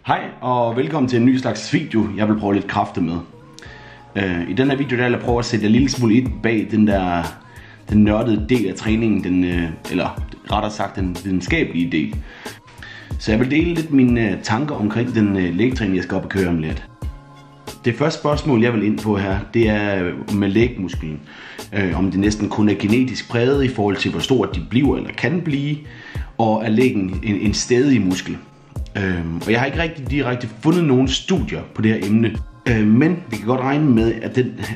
Hej og velkommen til en ny slags video, jeg vil prøve lidt kræfter med. I den her video der vil jeg prøve at sætte en lille smule ind bag den nørdede del af træningen, eller rettere sagt den videnskabelige del. Så jeg vil dele lidt mine tanker omkring den lægtræning, jeg skal op og køre om lidt. Det første spørgsmål, jeg vil ind på her, det er med lægmusklen. Om det næsten kun er genetisk præget i forhold til, hvor stort de bliver eller kan blive, og er læggen en stædig muskel. Og jeg har ikke rigtig direkte fundet nogen studier på det her emne, men vi kan godt regne med,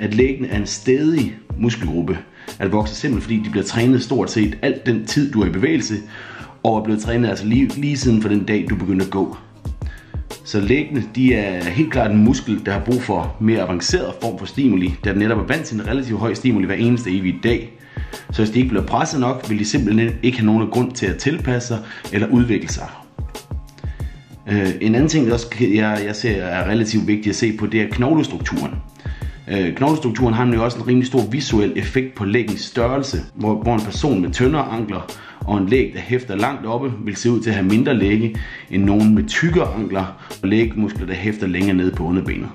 at læggen er en stædig muskelgruppe. At det vokser simpelthen, fordi de bliver trænet stort set alt den tid, du er i bevægelse, og er blevet trænet altså lige siden for den dag, du begynder at gå. Så læggene, de er helt klart en muskel, der har brug for mere avanceret form for stimuli, da den netop er vant til en relativt høj stimuli hver eneste evige dag. Så hvis de ikke bliver presset nok, vil de simpelthen ikke have nogen grund til at tilpasse sig eller udvikle sig. En anden ting, jeg ser er relativt vigtigt at se på, det er knoglestrukturen. Knoglestrukturen har jo også en rimelig stor visuel effekt på læggens størrelse, hvor en person med tyndere ankler og en læg, der hæfter langt oppe, vil se ud til at have mindre lægge end nogen med tykkere ankler og lægmuskler, der hæfter længere nede på underbenet.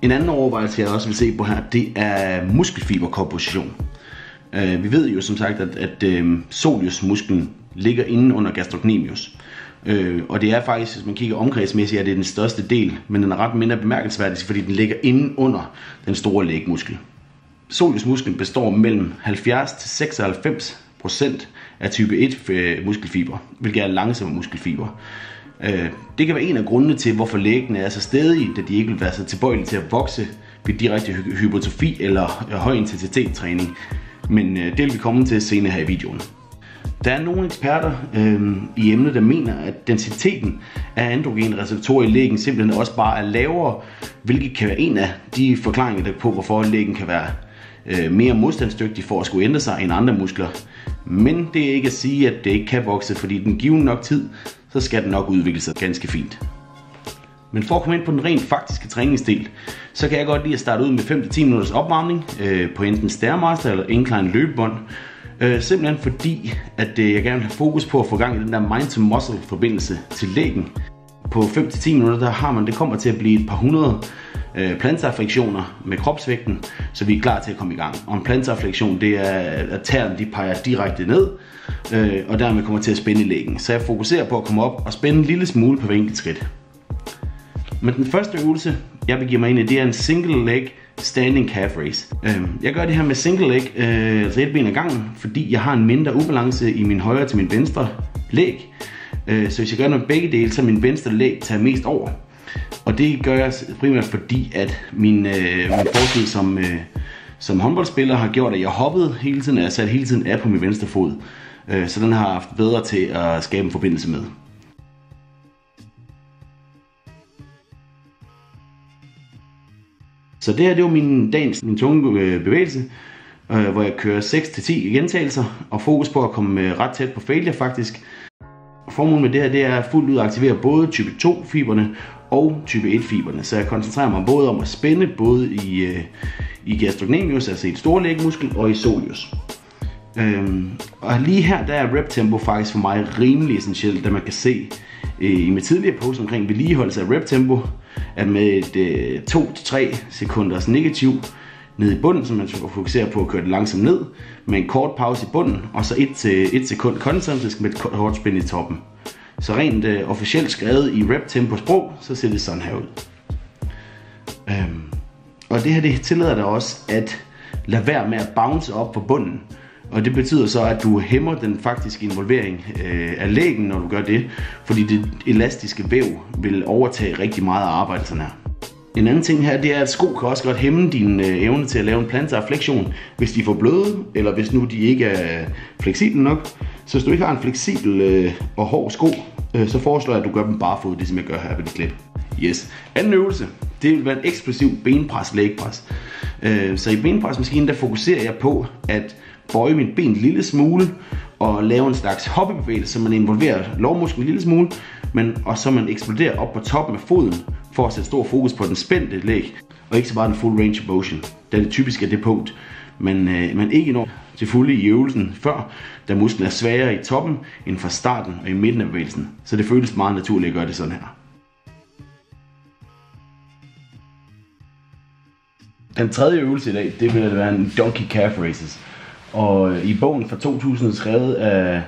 En anden overvejelse, jeg også vil se på her, det er muskelfiberkomposition. Vi ved jo som sagt, at soleusmusklen ligger inde under gastrocnemius. Og det er faktisk, hvis man kigger omkredsmæssigt, at det er den største del, men den er ret mindre bemærkelsesværdig, fordi den ligger inde under den store lægmuskel. Soleusmusklen består mellem 70-96% af type 1 muskelfiber, hvilket er langsomme muskelfiber. Det kan være en af grundene til, hvorfor læggene er så stædige, da de ikke vil være så tilbøjelige til at vokse ved direkte hypertrofi eller høj intensitet træning. Men det vil vi komme til senere her i videoen. Der er nogle eksperter i emnet, der mener, at densiteten af androgenreceptorer i læggen simpelthen også bare er lavere, hvilket kan være en af de forklaringer på, hvorfor læggen kan være mere modstandsdygtig for at skulle ændre sig end andre muskler. Men det er ikke at sige, at det ikke kan vokse, fordi den giver nok tid, så skal den nok udvikle sig ganske fint. Men for at komme ind på den rent faktiske træningsdel, så kan jeg godt lide at starte ud med 5-10 minutters opvarmning på enten Stairmaster eller incline løbebånd. Simpelthen fordi, at jeg gerne vil have fokus på at få gang i den der mind-to-muscle forbindelse til læggen. På 5-10 minutter, der har man, det kommer til at blive et par hundrede plantarflektioner med kropsvægten, så vi er klar til at komme i gang. Og en plantarflektion, det er, at tæerne de peger direkte ned, og dermed kommer til at spænde i læggen. Så jeg fokuserer på at komme op og spænde en lille smule på hver enkelt skridt. Men den første øvelse, jeg vil give mig ind i, det er en single leg standing calf raise. Jeg gør det her med single leg, altså et ben ad gangen, fordi jeg har en mindre ubalance i min højre til min venstre læg. Så hvis jeg gør noget med begge dele, så min venstre læg tager mest over. Og det gør jeg primært fordi, at min fortid som håndboldspiller har gjort, at jeg hoppede hele tiden, og jeg satte hele tiden af på min venstre fod. Så den har haft bedre til at skabe en forbindelse med. Så det her, det var min tunge bevægelse, hvor jeg kører 6-10 gentagelser og fokus på at komme ret tæt på failure faktisk. Formålet med det her, det er fuldt ud at aktivere både type 2 fiberne og type 1 fiberne, så jeg koncentrerer mig både om at spænde både i gastrocnemius, altså i et store lægmuskel, og i soleus. Og lige her, der er rep tempo faktisk for mig rimelig essentielt, da man kan se i mit tidligere post omkring vedligeholdelse af rep tempo, at med et 2-3 sekunders negativ ned i bunden, så man skal fokusere på at køre det langsomt ned, med en kort pause i bunden, og så 1 sekund koncentrisk med et kort spænd i toppen. Så rent officielt skrevet i rep tempo sprog, så ser det sådan her ud. Og det her, det tillader dig også at lade være med at bounce op på bunden. Og det betyder så, at du hæmmer den faktiske involvering af læggen, når du gør det, fordi det elastiske væv vil overtage rigtig meget af arbejdet sådan her. En anden ting her, det er, at sko kan også godt hæmme din evne til at lave en plantarflektion, hvis de er for bløde, eller hvis nu de ikke er fleksible nok. Så hvis du ikke har en fleksibel og hård sko, så foreslår jeg, at du gør dem barefod, det som jeg gør her på dit klip. Yes. Anden øvelse, det vil være en eksplosiv benpres, lægpres. Så i benpresmaskinen, der fokuserer jeg på at bøje mit ben en lille smule og lave en slags hoppebevægelse, så man involverer lårmusklen en lille smule, og så man eksploderer op på toppen af foden for at sætte stor fokus på den spændte læg, og ikke så bare den full range of motion, da det typisk er det punkt, man ikke når til fulde i øvelsen før, da musklen er svagere i toppen end fra starten og i midten af bevægelsen. Så det føles meget naturligt at gøre det sådan her. Den tredje øvelse i dag, det vil være en donkey calf raises. Og i bogen fra 2000 skrevet af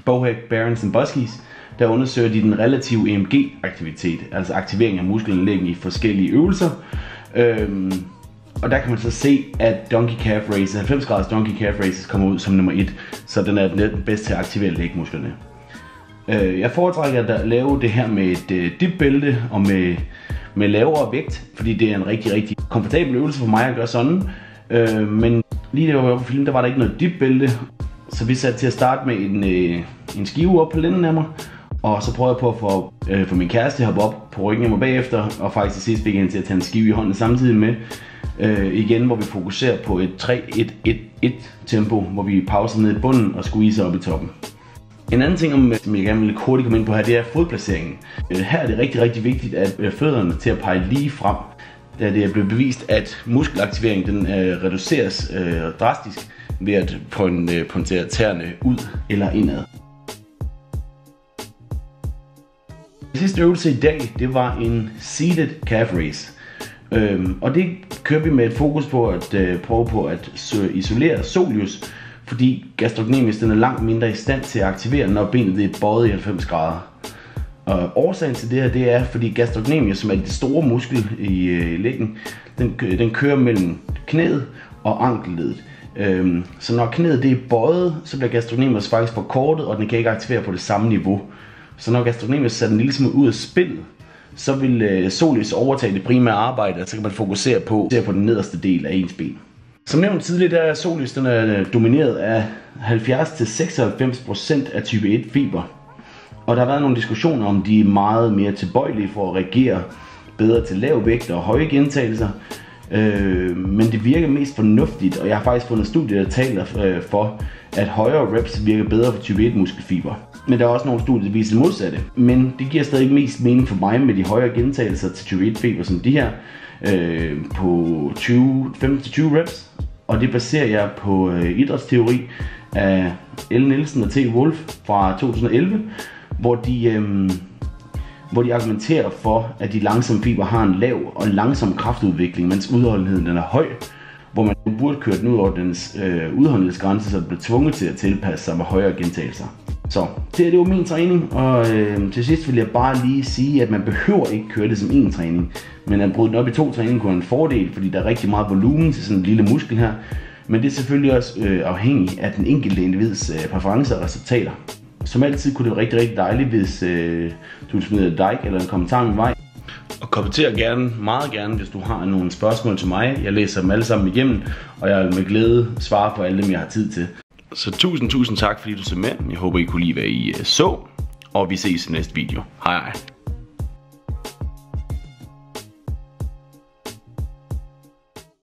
Bohac, Behrens and Buskies, der undersøger de den relative EMG-aktivitet, altså aktivering af muskelanlæggen i forskellige øvelser. Og der kan man så se, at donkey calf raises, 90 graders donkey calf raises kommer ud som nummer 1, så den er den bedste til at aktivere lægmusklerne. Jeg foretrækker at lave det her med et dip-bælte og med lavere vægt, fordi det er en rigtig komfortabel øvelse for mig at gøre sådan. Men lige da jeg var på film, der var der ikke noget dip-bælte, så vi satte til at starte med en skive op på lænden af mig. Og så prøvede jeg på at få min kæreste hoppe op på ryggen af mig bagefter, og faktisk til sidst fik jeg hende til at tage en skive i hånden samtidig med. Igen, hvor vi fokuserer på et 3-1-1-1 tempo, hvor vi pauser ned i bunden og squeezer op i toppen. En anden ting, som jeg gerne vil hurtigt komme ind på her, det er fodplaceringen. Her er det rigtig vigtigt at fødderne til at pege lige frem, da det er blevet bevist, at muskelaktiveringen den reduceres drastisk ved at pointere tæerne ud eller indad. Den sidste øvelse i dag, det var en seated calf raise. Og det kører vi med et fokus på at prøve på at isolere soleus, fordi gastrocnemius den er langt mindre i stand til at aktivere, når benet er bøjet i 90 grader. Og årsagen til det her, det er, fordi gastrocnemius, som er det store muskel i læggen, den kører mellem knæet og ankelledet. Så når knæet det er bøjet, så bliver gastrocnemius faktisk forkortet, og den kan ikke aktivere på det samme niveau. Så når gastrocnemius sætter den lille smule ud af spillet, så vil soleus overtage det primære arbejde, og så kan man fokusere på den nederste del af ens ben. Som nævnt tidligere, der er soleus den er domineret af 70-96% af type 1 fiber. Og der har været nogle diskussioner om, de er meget mere tilbøjelige for at reagere bedre til lav vægt og høje gentagelser. Men det virker mest fornuftigt, og jeg har faktisk fundet studier, der taler for, at højere reps virker bedre for type 1 muskelfiber. Men der er også nogle studier, der viser det modsatte. Men det giver stadig mest mening for mig med de højere gentagelser til type 1 fiber som de her, på 15-20 reps. Og det baserer jeg på idrætsteori af L. Nielsen og T. Wolf fra 2011, hvor de argumenterer for, at de langsomme fiber har en lav og langsom kraftudvikling, mens udholdenheden den er høj, hvor man burde køre den ud over dens udholdenhedsgrænse, så det bliver tvunget til at tilpasse sig med højere gentagelser. Så det var min træning, og til sidst vil jeg bare lige sige, at man behøver ikke køre det som en træning, men at bryde den op i 2 træninger kunne være en fordel, fordi der er rigtig meget volumen til sådan en lille muskel her, men det er selvfølgelig også afhængigt af den enkelte individs præferencer og resultater. Som altid kunne det være rigtig dejligt, hvis du smider et like eller en kommentar min vej. Og kommenter meget gerne, hvis du har nogle spørgsmål til mig. Jeg læser dem alle sammen igennem, og jeg vil med glæde svare på alle dem, jeg har tid til. Så tusind tak, fordi du så med. Jeg håber, I kunne lide, hvad I så, og vi ses i næste video. Hej.